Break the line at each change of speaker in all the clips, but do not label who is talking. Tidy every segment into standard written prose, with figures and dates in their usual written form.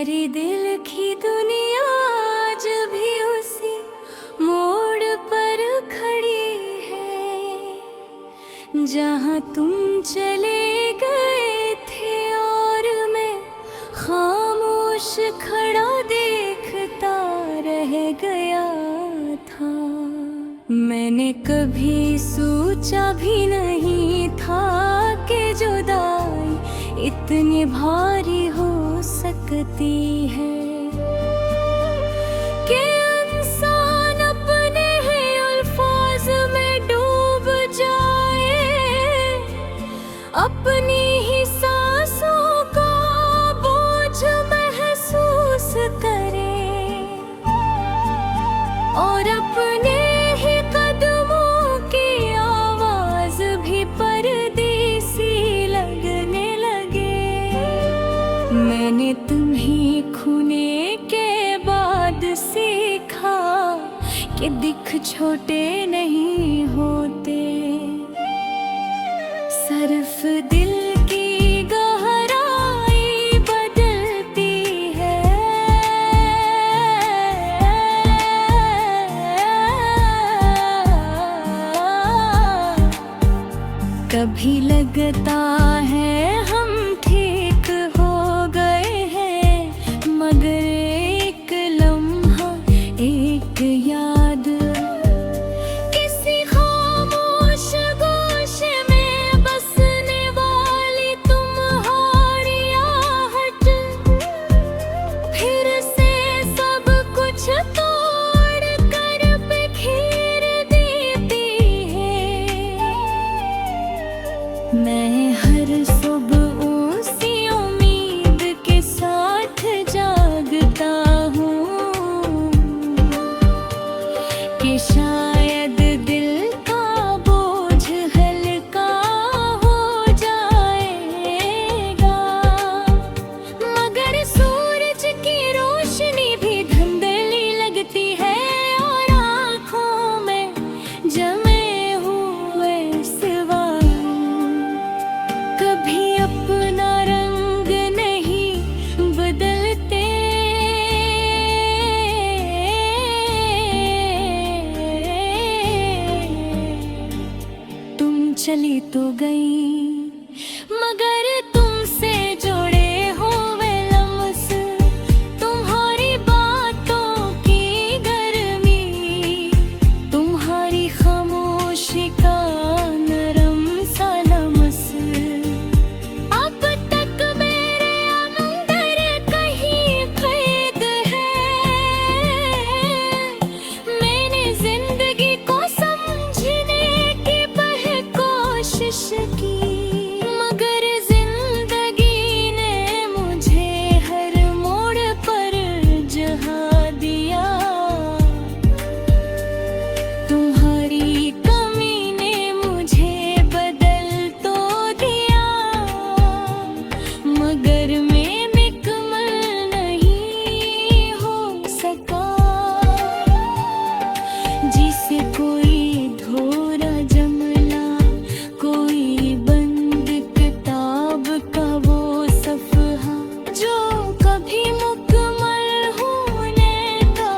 मेरी दिल की दुनिया आज भी उसी मोड़ पर खड़ी है जहाँ तुम चले गए थे और मैं खामोश खड़ा देखता रह गया था। मैंने कभी सोचा भी नहीं था कि जुदाई इतनी भारी हो सकती है कि इंसान अपने ही अल्फाज में डूब जाए, अपनी ही सांसों का बोझ महसूस करे और अपने ही कदमों की आवाज भी परदेसी लगने लगे। मैंने तुम्हें खोने के बाद सीखा कि दिख छोटे नहीं होते, सिर्फ दिल की गहराई बदलती है। कभी लगता है हम ठीक हो गए हैं, मगर एक लम्हा एक याद किसी खामोश गोशे में बसने वाली तुम्हारी आहट फिर से सब कुछ तोड़ कर बिखेर देती है। मैं हर सुबह उसी उम्मीद के साथ जागता हूँ कि शायद दिल का बोझ हल्का हो जाएगा, मगर सूरज की रोशनी भी धुंधली लगती है और आँखों में जमे हुए सवाल कभी अपना रंग नहीं बदलते। तुम चली तो गई मगर तुमसे जोड़े हुए लम्स, तुम्हारी बातों की गर्मी, तुम्हारी खामोशी का नरम सा लम्स अब तक मेरे अंदर कहीं कैद है। मैंने जिंदगी को समझने की कोशिश की, मगर जिंदगी ने मुझे हर मोड़ पर जहाँ दिया। तुम्हारी कमी ने मुझे बदल तो दिया, मगर मैं मुकम्मल नहीं हो सका। जिसे कोई धोरा जमला, कोई बंद किताब का वो सफ़हा जो कभी मुकम्मल होने का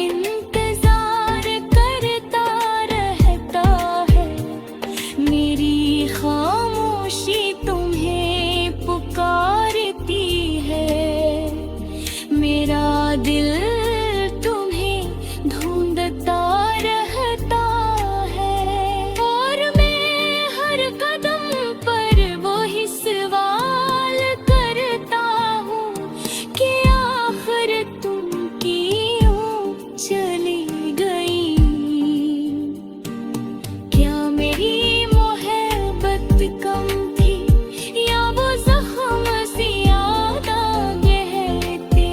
इंतजार करता रहता है। मेरी खामोशी तुम्हें पुकारती है, मेरा दिल तुम्हें ढूंढता रहता है और मैं हर कदम पर वो ही सवाल करता हूँ कि आखिर तुम क्यों चली गई। क्या मेरी मोहब्बत कम थी या वो जख्म सी याद गहरे थे।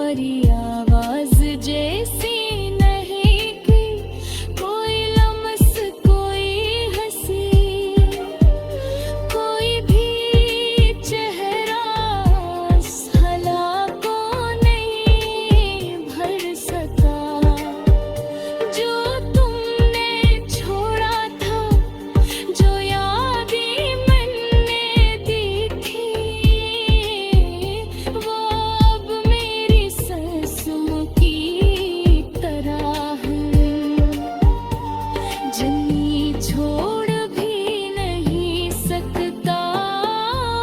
तुम्हारी आवाज जैसी नहीं की कोई लम्स कोई हंसी, कोई भी चेहरा हला को नहीं भर सका। जो तुमने छोड़ा था, जो यादें मैंने दी थी, वो अब मेरी सांसों की तरह है। जिन्हें छोड़ भी नहीं सकता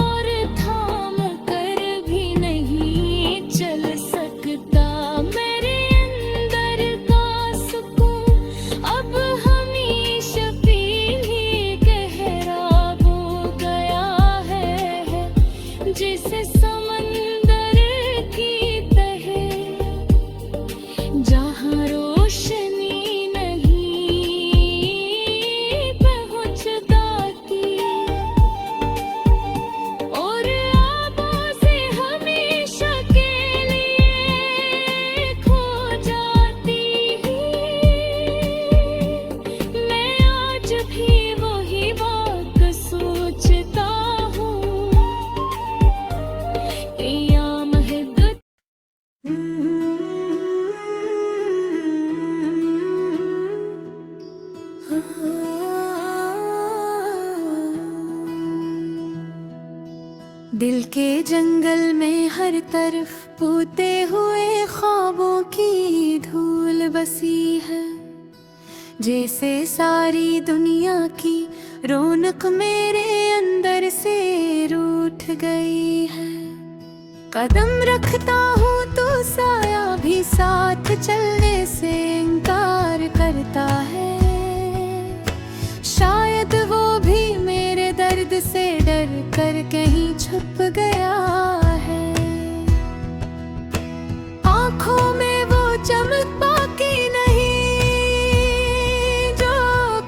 और थाम कर भी नहीं चल सकता। मेरे अंदर का सुकून अब हमेशा पीली गहरा हो गया है, जिसे समंदर की तह, जहाँ रोशनी नहीं पहुँचता की, और आवाज़ें हमेशा के लिए खो जाती मैं आज भी वही बात सोचता हूँ। या महद दिल के जंगल में हर तरफ पूते हुए ख्वाबों की धूल बसी है, जैसे सारी दुनिया की रौनक मेरे अंदर से रूठ गई है। कदम रखता हूँ तो साया भी साथ चलने से इनकार करता है। शायद वो भी मेरे दर्द से डर कर कहीं छुप गया है। आँखों में वो चमक बाकी नहीं जो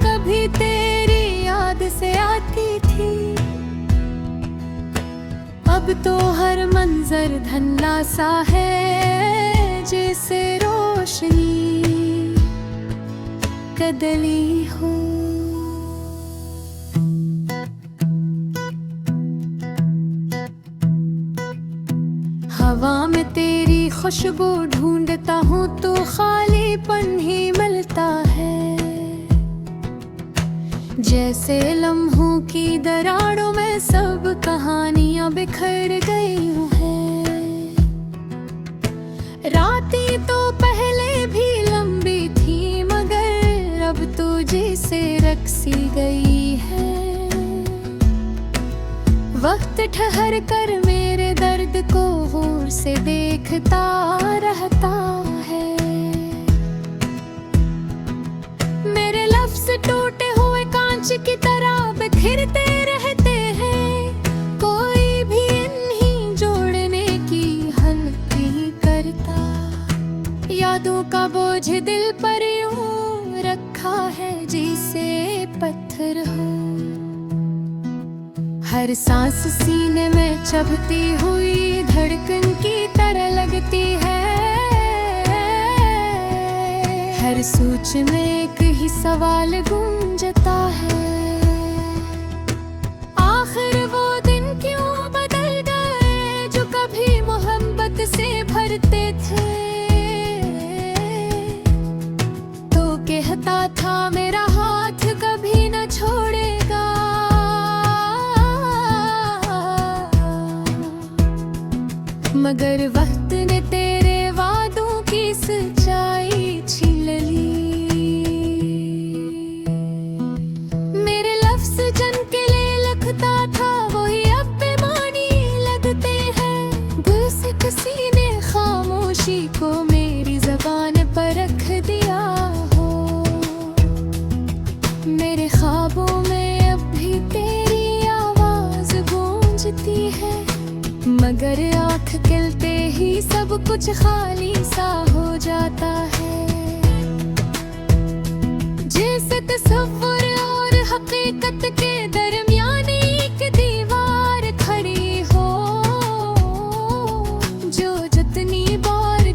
कभी तेरी याद से आती थी। अब तो हर मंजर धुंधला सा है, जैसे रोशनी कदली हो। हवा में तेरी खुशबू ढूंढता हूँ तो खालीपन ही मिलता है, जैसे लम्हों की दरारों में सब कहानियां बिखर गई हैं। रातें तो पहले भी लंबी थी मगर अब तो जैसे रक्सी गई है। वक्त ठहर कर मेरे दर्द को गौर से देखता रहता है। मेरे लफ्ज़ टूटे हुए कांच की तरह बिखरते रहते हैं, कोई भी इन्हीं जोड़ने की हल नहीं करता। यादों का बोझ दिल पर यूं रखा है जैसे पत्थर हो। हर सांस सीने में चबती हुई धड़कन की तरह लगती है। हर सोच में एक ही सवाल गूंजता है, आखिर वो दिन क्यों बदल गए जो कभी मोहब्बत से भरते थे। तो कहता था मेरा हाथ कभी न छोड़ेगा, मगर वक्त ने तेरे वादों की सच्चाई छीन ली। मेरे लफ्ज़ जन के लिए लिखता था वही अब बेमानी लगते हैं। दिल से किसी ने खामोशी को मेरी ज़बान पर रख दिया हो। मेरे ख्वाबों में अब भी तेरी आवाज़ गूंजती है, मगर आँख खिलते ही सब कुछ खाली सा हो जाता है। जैसे तस्वुर और हकीकत के दरमियान एक दीवार खड़ी हो, जो जितनी बार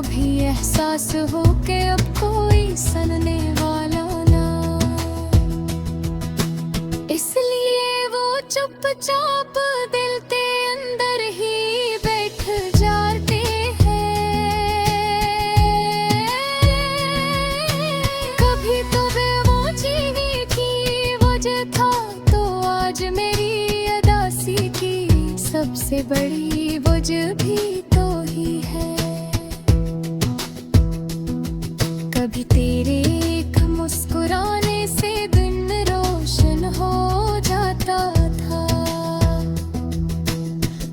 भी एहसास हो के अब कोई सनने वाला ना, इसलिए वो चुपचाप दिल के अंदर ही बैठ जाते हैं। कभी तो वो जीने की वजह था, तो आज मेरी अदासी की सबसे बड़ी वजह भी तो ही है। कभी तेरे एक मुस्कुराने से दिन रोशन हो जाता था,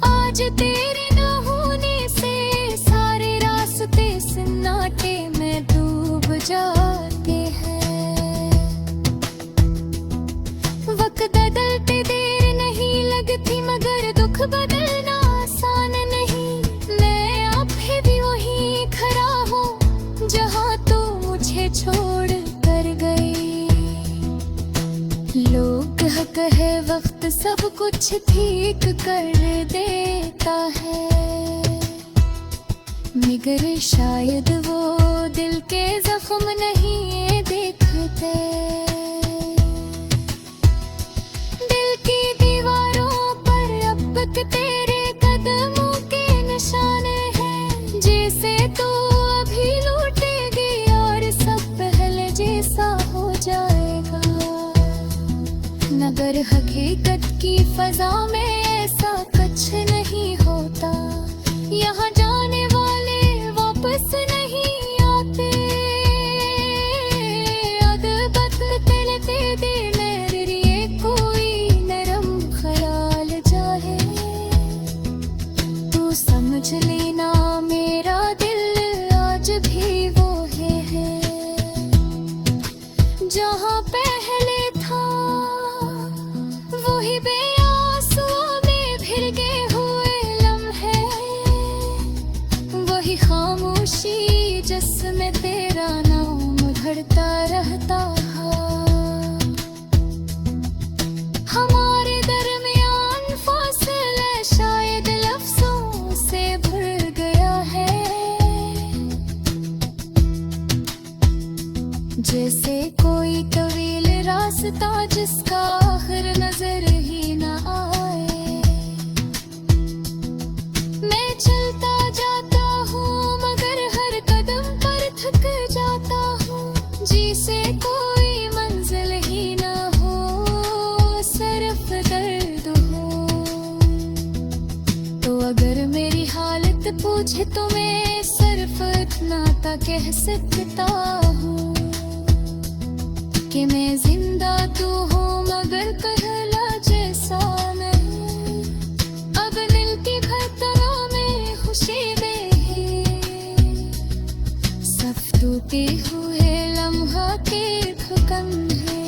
आज तेरे न होने से सारे रास्ते सन्नाटे में डूब जाते हैं। वक्त बदलते देर नहीं लगती, मगर दुख बदलना आसान नहीं। मैं अब भी वहीं खड़ा हूँ जहाँ तू मुझे छोड़ कर गई। लोग कहे वक्त सब कुछ ठीक कर देता है, मगर शायद वो दिल के जख्म नहीं देखते। दिल की दीवारों पर अब तक तेरे कदमों के निशान हैं, जैसे तू अभी लौटेगी और सब पहले जैसा हो जाएगा। मगर हकीकत की फजा में ऐसा कुछ नहीं होता, यहाँ जाने वाले वापस नहीं आते। अदबत तलते दिल मेरे लिए कोई नरम ख्याल चाहे, तू समझ लेना मेरा दिल आज भी वो है जहाँ पहले था। वही बेआसुओं में भिगे हुए लम्हे, वही खामोशी जिसमें तेरा नाम घड़ता रहता है। हमारे दरमियान फासला शायद लफ्जों से भर गया है, जैसे कोई तवील रास्ता जिसका आखिर नजर ही न आए। मैं चलता जाता हूँ मगर हर कदम पर थक जाता हूँ, जिसे कोई मंजिल ही न हो, सिर्फ दर्द हो। तो अगर मेरी हालत पूछे तो मैं सिर्फ इतना ता कह सकता हूँ कि मैं जिंदा तो हूँ मगर कहला जैसा नहीं। अब मिलती भरतरा में खुशी में ही सब टूटे हुए लम्हा के थकन है।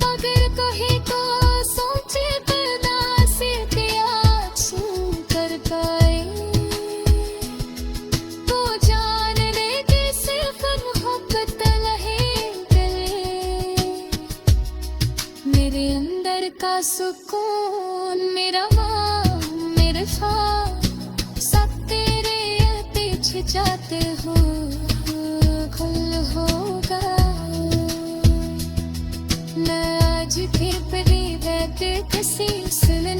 अगर कहे तो सोचे बर्दा से त्याग सुन कर पाए, तो जान ले कि सिर्फ मोहब्बत मेरे अंदर का सुकून, मेरा माँ मेरे ख्वाब सब तेरे पीछे जाते हो खुल होगा। मैं आज फिर परी बैठे किसी सिले